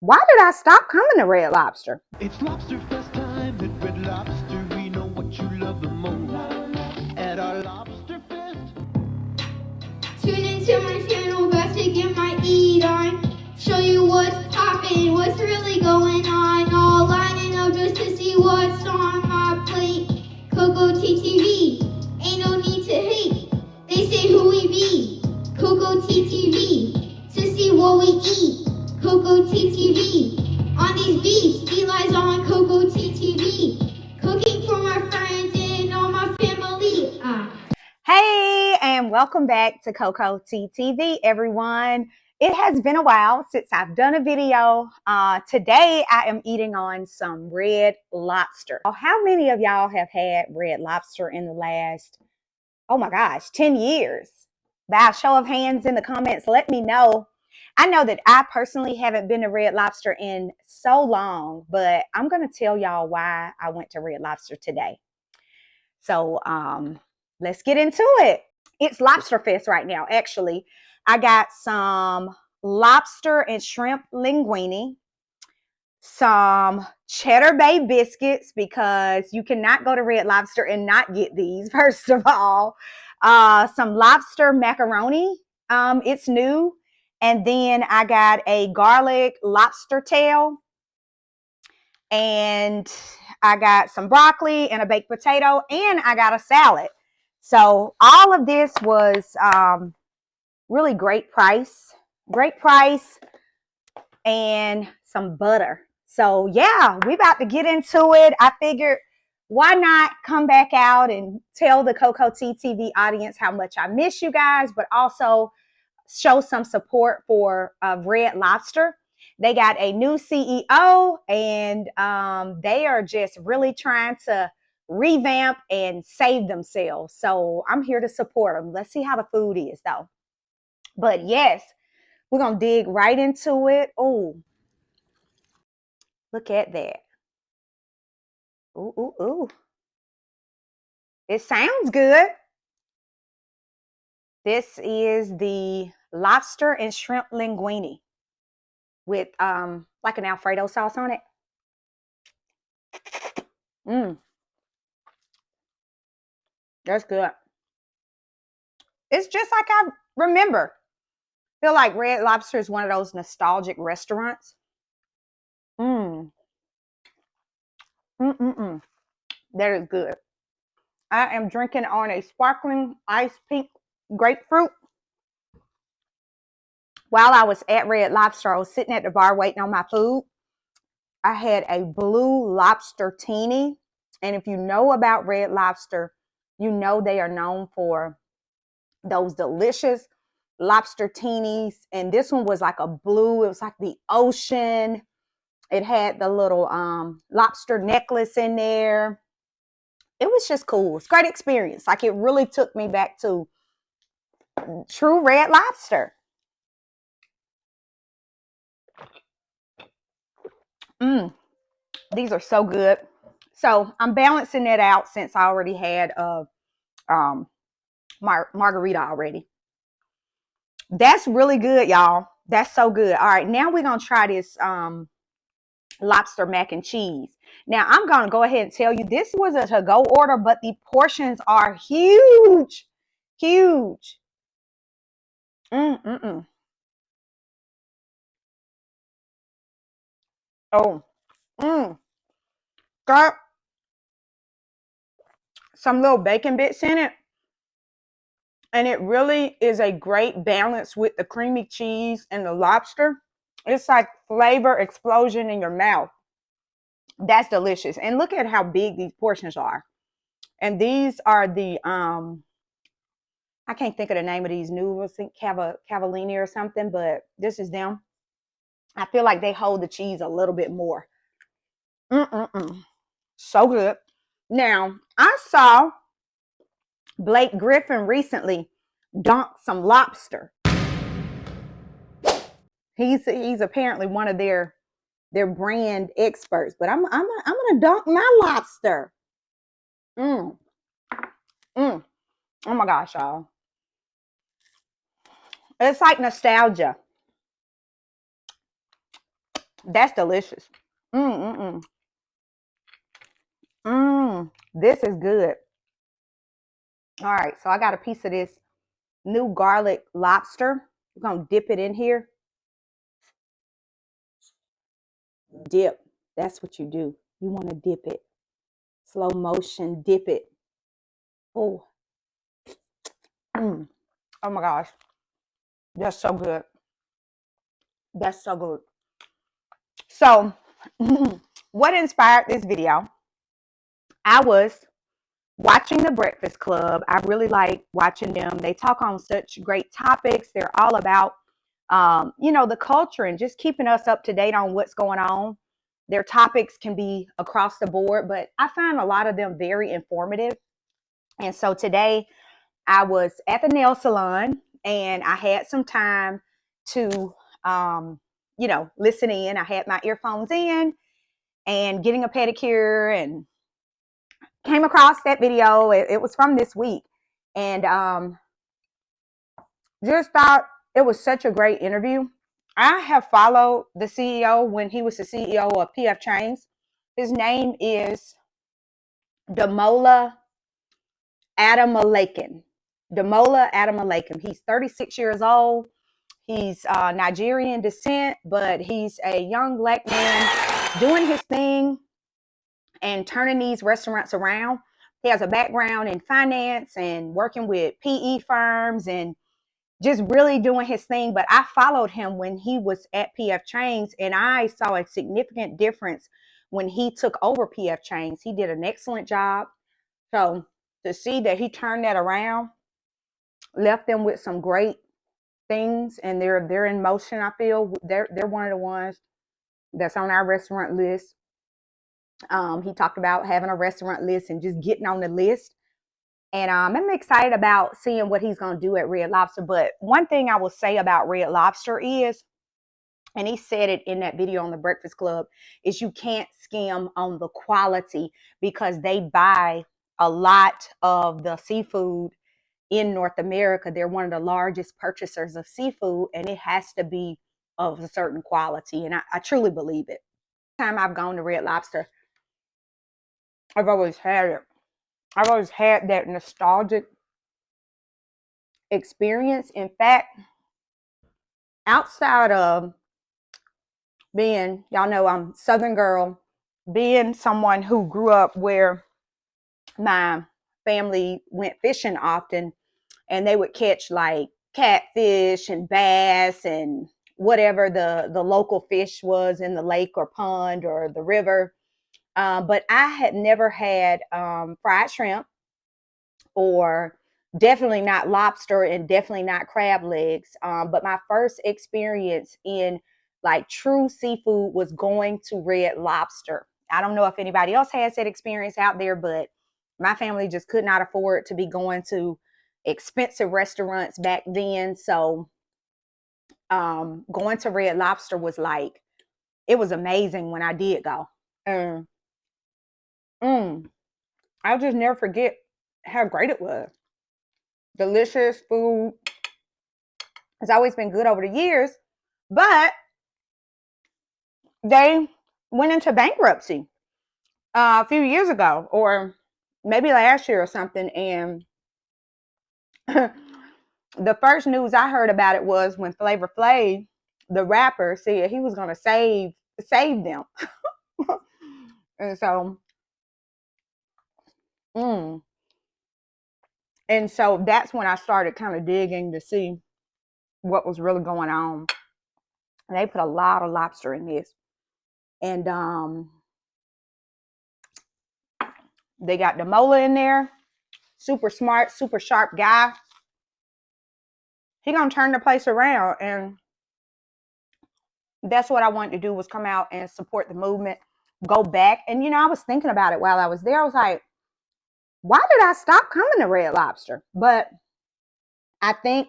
Why did I stop coming to Red Lobster? It's LobsterFest time at Red Lobster. We know what you love the most at our LobsterFest. Tune into my channel, guys, to get my eat on. Show you what's poppin', what's really going on. All lining up just to see what's on my plate. Coco TTV, ain't no need to hate. They say who we be. Coco TTV, to see what we eat. Coco TTV, on these beats, Eli's on Coco TTV. Cooking for my friends and all my family. Hey, and welcome back to Coco TTV, everyone. It has been a while since I've done a video. Today, I am eating on some Red Lobster. How many of y'all have had Red Lobster in the last, oh my gosh, 10 years? By a show of hands in the comments, let me know. I know that I personally haven't been to Red Lobster in so long, but I'm going to tell y'all why I went to Red Lobster today. So, let's get into it. It's LobsterFest right now, actually. I got some lobster and shrimp linguine, some cheddar bay biscuits, because you cannot go to Red Lobster and not get these, first of all. Some lobster macaroni. It's new. And then I got a garlic lobster tail. And I got some broccoli and a baked potato, and I got a salad. So all of this was really great price, and some butter. So yeah, we about to get into it. I figured, why not come back out and tell the Coco TTV audience how much I miss you guys, but also show some support for Red Lobster. They got a new CEO, and they are just really trying to revamp and save themselves. So I'm here to support them. Let's see how the food is, though. But yes, we're going to dig right into it. Oh, look at that. Ooh, ooh, ooh. It sounds good. This is the lobster and shrimp linguine with like an Alfredo sauce on it. That's good. It's just like I remember. I feel like Red Lobster is one of those nostalgic restaurants. Mm. Mm-mm-mm. That is good. I am drinking on a sparkling ice pink grapefruit. While I was at Red Lobster, I was sitting at the bar waiting on my food. I had a blue lobster teeny. And if you know about Red Lobster, you know they are known for those delicious lobster teenies. And this one was like a blue. It was like the ocean. It had the little lobster necklace in there. It was just cool. It's a great experience. Like, it really took me back to true Red Lobster. These are so good. So I'm balancing it out since I already had a margarita already. That's really good, y'all. That's so good. All right, now we're gonna try this lobster mac and cheese. Now I'm gonna go ahead and tell you, this was a to-go order, but the portions are huge, huge. Mm-mm-mm. Oh, got some little bacon bits in it. And it really is a great balance with the creamy cheese and the lobster. It's like flavor explosion in your mouth. That's delicious. And look at how big these portions are. And these are the I can't think of the name of these noodles. I think Cavallini or something, but this is them. I feel like they hold the cheese a little bit more. Mm-mm-mm. So good. Now, I saw Blake Griffin recently dunk some lobster. He's apparently one of their brand experts, but I'm gonna dunk my lobster. Mm, mm. Oh my gosh, y'all. It's like nostalgia. That's delicious. This is good. All right, so I got a piece of this new garlic lobster. We're gonna dip it in here. Dip. That's what you do. You want to dip it. Slow motion, dip it. Oh, oh my gosh. That's so good. That's so good. So, what inspired this video? I was watching The Breakfast Club. I really like watching them. They talk on such great topics. They're all about, the culture and just keeping us up to date on what's going on. Their topics can be across the board, but I find a lot of them very informative. And so today I was at the nail salon and I had some time to, listen in. I had my earphones in and getting a pedicure and came across that video. It was from this week and just thought it was such a great interview. I have followed the CEO when he was the CEO of PF Chang's. His name is Damola Adamolekun. Damola Adamolekun. He's 36 years old. He's Nigerian descent, but he's a young black man doing his thing and turning these restaurants around. He has a background in finance and working with PE firms and just really doing his thing. But I followed him when he was at PF Chang's, and I saw a significant difference when he took over PF Chang's. He did an excellent job. So to see that he turned that around, left them with some great things, and they're in motion. I feel they're one of the ones that's on our restaurant list. He talked about having a restaurant list and just getting on the list. And I'm excited about seeing what he's going to do at Red Lobster. But one thing I will say about Red Lobster is, and he said it in that video on the Breakfast Club, is you can't skim on the quality because they buy a lot of the seafood in North America. They're one of the largest purchasers of seafood, and it has to be of a certain quality. And I truly believe it. Time I've gone to Red Lobster, I've always had it. I've always had that nostalgic experience. In fact, outside of being, y'all know I'm Southern girl, being someone who grew up where my family went fishing often and they would catch like catfish and bass and whatever the local fish was in the lake or pond or the river. But I had never had fried shrimp or definitely not lobster and definitely not crab legs. But my first experience in like true seafood was going to Red Lobster. I don't know if anybody else has that experience out there, but my family just could not afford to be going to expensive restaurants back then. So going to Red Lobster was like, it was amazing when I did go. Um, mm, I'll just never forget how great it was. Delicious food. It's always been good over the years, but they went into bankruptcy a few years ago, or maybe last year or something. And the first news I heard about it was when Flavor Flav, the rapper, said he was going to save them. And so, mm, and so that's when I started kind of digging to see what was really going on. And they put a lot of lobster in this, and they got Damola in there, super smart, super sharp guy. He gonna turn the place around, and that's what I wanted to do, was come out and support the movement, go back. And I was thinking about it while I was there. I was like, why did I stop coming to Red Lobster? But I think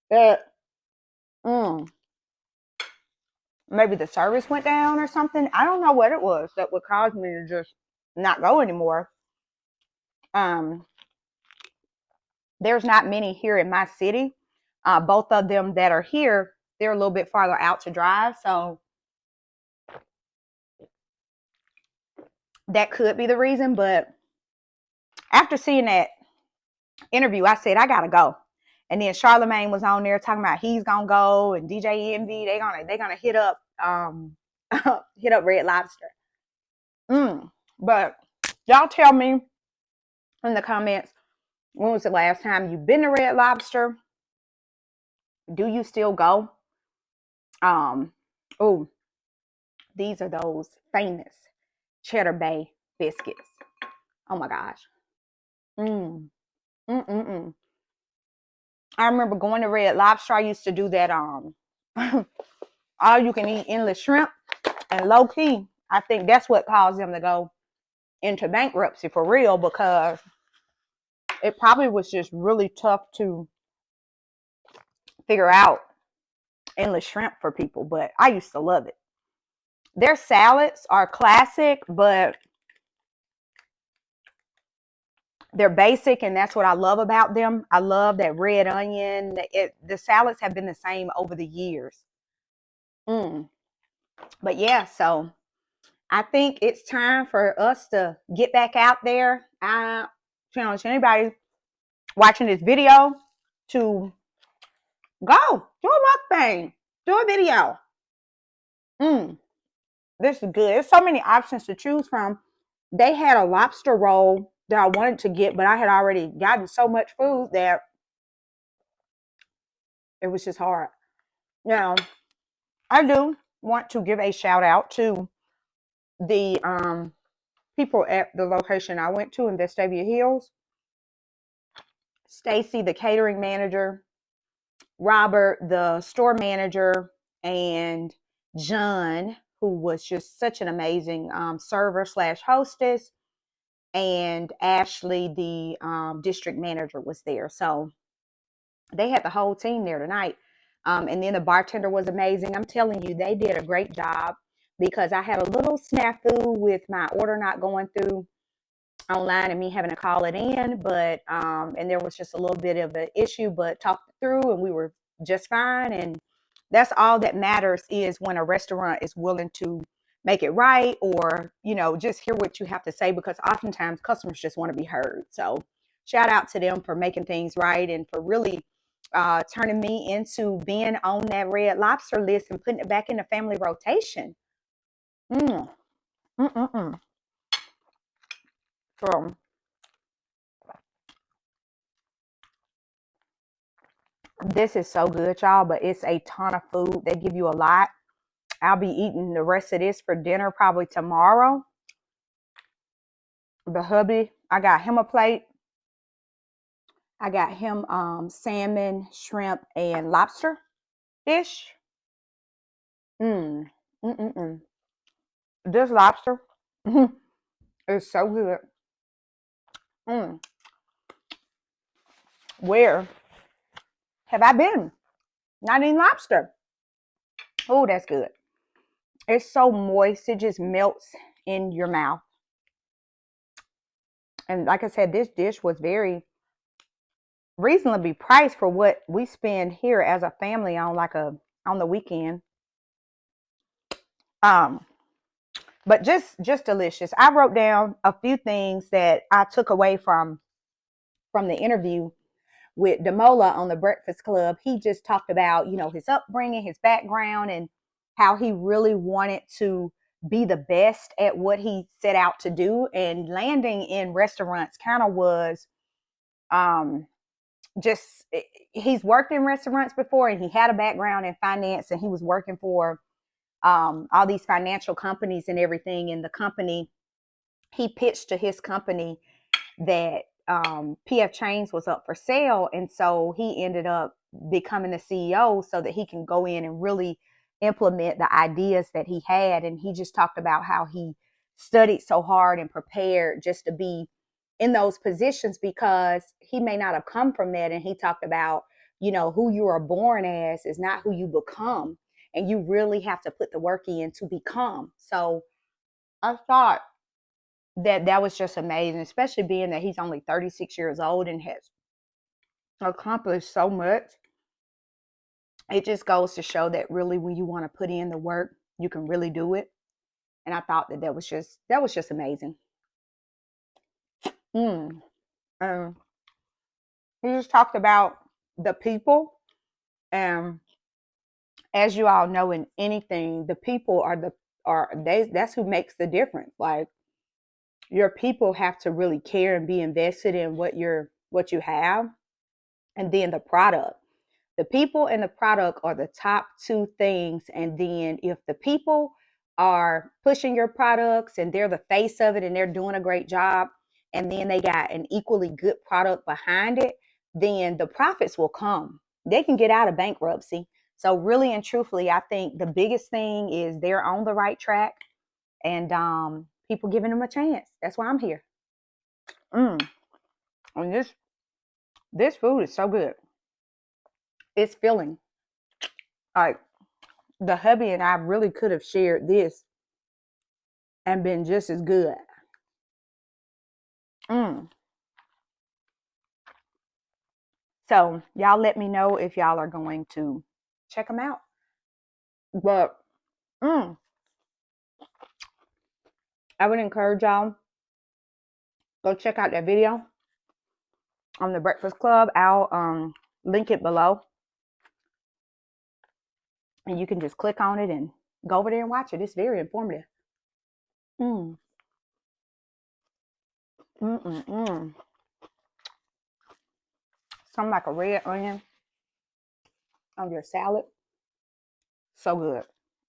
that maybe the service went down or something. I don't know what it was that would cause me to just not go anymore. Um, there's not many here in my city. Both of them that are here, they're a little bit farther out to drive. So that could be the reason. But after seeing that interview, I said, I gotta go. And then Charlemagne was on there talking about he's gonna go, and DJ Envy, they gonna hit up hit up Red Lobster. But y'all tell me in the comments, when was the last time you've been to Red Lobster? Do you still go? Oh, these are those famous Cheddar Bay biscuits. Oh my gosh. Mm. Mm-mm-mm. I remember going to Red Lobster. I used to do that all you can eat endless shrimp, and low key, I think that's what caused them to go into bankruptcy for real, because it probably was just really tough to figure out endless shrimp for people, but I used to love it. Their salads are classic, but they're basic, and that's what I love about them. I love that red onion. The salads have been the same over the years. But yeah, so I think it's time for us to get back out there. I challenge anybody watching this video to go do a mukbang, do a video. This is good. There's so many options to choose from. They had a lobster roll that I wanted to get, but I had already gotten so much food that it was just hard. Now, I do want to give a shout out to the people at the location I went to in Vestavia Hills. Stacy, the catering manager, Robert, the store manager, and John, who was just such an amazing server slash hostess, and Ashley, the district manager, was there. So they had the whole team there tonight. And then the bartender was amazing. I'm telling you, they did a great job, because I had a little snafu with my order not going through online and me having to call it in, but and there was just a little bit of an issue, but talked it through and we were just fine. And that's all that matters, is when a restaurant is willing to make it right, or just hear what you have to say, because oftentimes customers just want to be heard. So shout out to them for making things right, and for really turning me into being on that Red Lobster list and putting it back in the family rotation. mm. Mm-mm-mm. So this is so good, y'all, but it's a ton of food. They give you a lot. I'll be eating the rest of this for dinner probably tomorrow. The hubby, I got him a plate. I got him salmon, shrimp, and lobster dish. Mm. Mm-mm-mm. This lobster is so good. Mm. Where have I been? Not eating lobster. Oh, that's good. It's so moist. It just melts in your mouth. And like I said, this dish was very reasonably priced for what we spend here as a family on on the weekend. Um, but just delicious. I wrote down a few things that I took away from the interview with Damola on the Breakfast Club. He just talked about, his upbringing, his background, and how he really wanted to be the best at what he set out to do. And landing in restaurants kind of was just, he's worked in restaurants before, and he had a background in finance, and he was working for all these financial companies and everything. And the company, he pitched to his company that PF Chang's was up for sale, and so he ended up becoming the CEO so that he can go in and really implement the ideas that he had. And he just talked about how he studied so hard and prepared just to be in those positions, because he may not have come from that. And he talked about, who you are born as is not who you become, and you really have to put the work in to become. So I thought that was just amazing, especially being that he's only 36 years old and has accomplished so much. It just goes to show that really, when you want to put in the work, you can really do it. And I thought that was just amazing. Mm. Um, we just talked about the people, and as you all know, in anything, the people that's who makes the difference. Like, your people have to really care and be invested in what you have, and then the product. The people and the product are the top two things. And then if the people are pushing your products and they're the face of it and they're doing a great job, and then they got an equally good product behind it, then the profits will come. They can get out of bankruptcy. So really and truthfully, I think the biggest thing is they're on the right track, and people giving them a chance. That's why I'm here. And this food is so good. It's filling. Like, the hubby and I really could have shared this and been just as good. Mm. So y'all let me know if y'all are going to check them out. But I would encourage y'all, go check out that video on the Breakfast Club. I'll link it below, and you can just click on it and go over there and watch it. It's very informative. Mm. Mm-mm-mm. Something like a red onion on your salad. So good.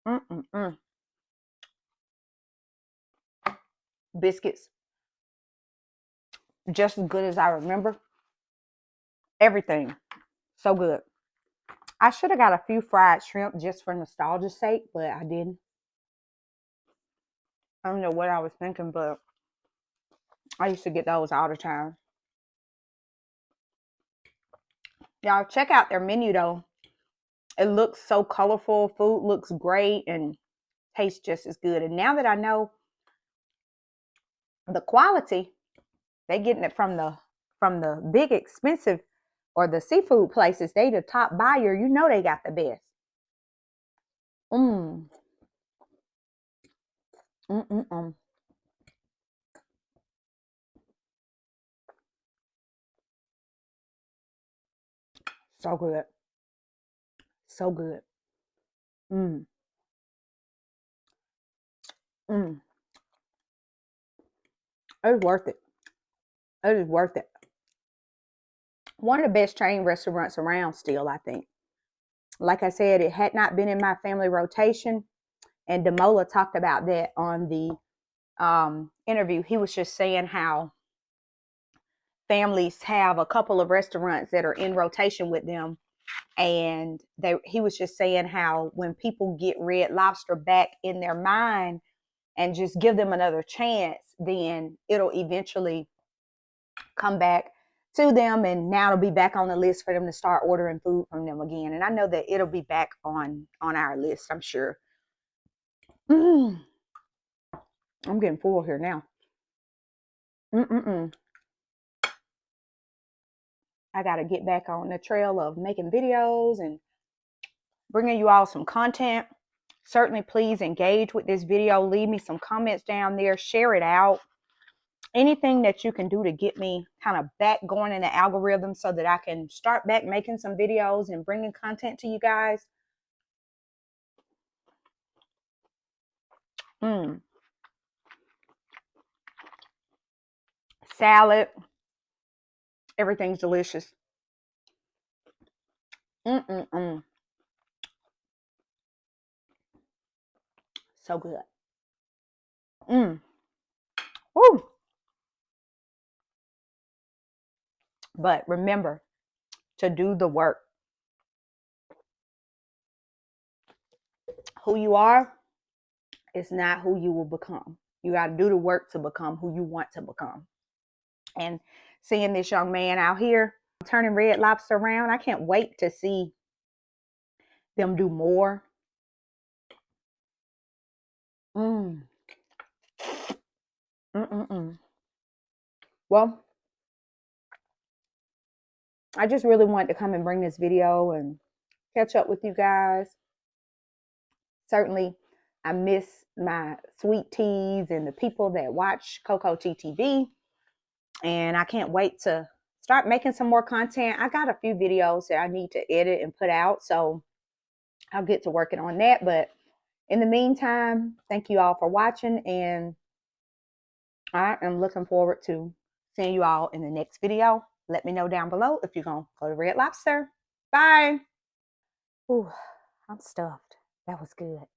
Mm-mm-mm. Biscuits, just as good as I remember. Everything, so good. I should have got a few fried shrimp just for nostalgia's sake, but I didn't. I don't know what I was thinking, but I used to get those all the time. Y'all check out their menu though. It looks so colorful. Food looks great and tastes just as good. And now that I know the quality, they getting it from the big expensive or the seafood places. They the top buyer. You know they got the best. Mm. Mm-mm-mm. So good. So good. Mm. Mm. It's worth it. It is worth it. One of the best chain restaurants around still, I think. Like I said, it had not been in my family rotation. And Damola talked about that on the interview. He was just saying how families have a couple of restaurants that are in rotation with them. And he was just saying how when people get Red Lobster back in their mind and just give them another chance, then it'll eventually come back to them, and now it'll be back on the list for them to start ordering food from them again. And I know that it'll be back on our list, I'm sure. I'm getting full here now. Mm-mm-mm. I got to get back on the trail of making videos and bringing you all some content. Certainly, please engage with this video. Leave me some comments down there. Share it out. Anything that you can do to get me kind of back going in the algorithm so that I can start back making some videos and bringing content to you guys. Salad. Everything's delicious. Mm-mm-mm. So good. Mm. Woo. But remember to do the work. Who you are is not who you will become. You got to do the work to become who you want to become. And seeing this young man out here turning Red Lobster around, I can't wait to see them do more. Mm. Mm-mm-mm. Well, I just really wanted to come and bring this video and catch up with you guys. Certainly, I miss my sweet teas and the people that watch Coco TTV. And I can't wait to start making some more content. I got a few videos that I need to edit and put out, so I'll get to working on that. But in the meantime, thank you all for watching, and I am looking forward to seeing you all in the next video. Let me know down below if you're going to go to Red Lobster. Bye. Ooh, I'm stuffed. That was good.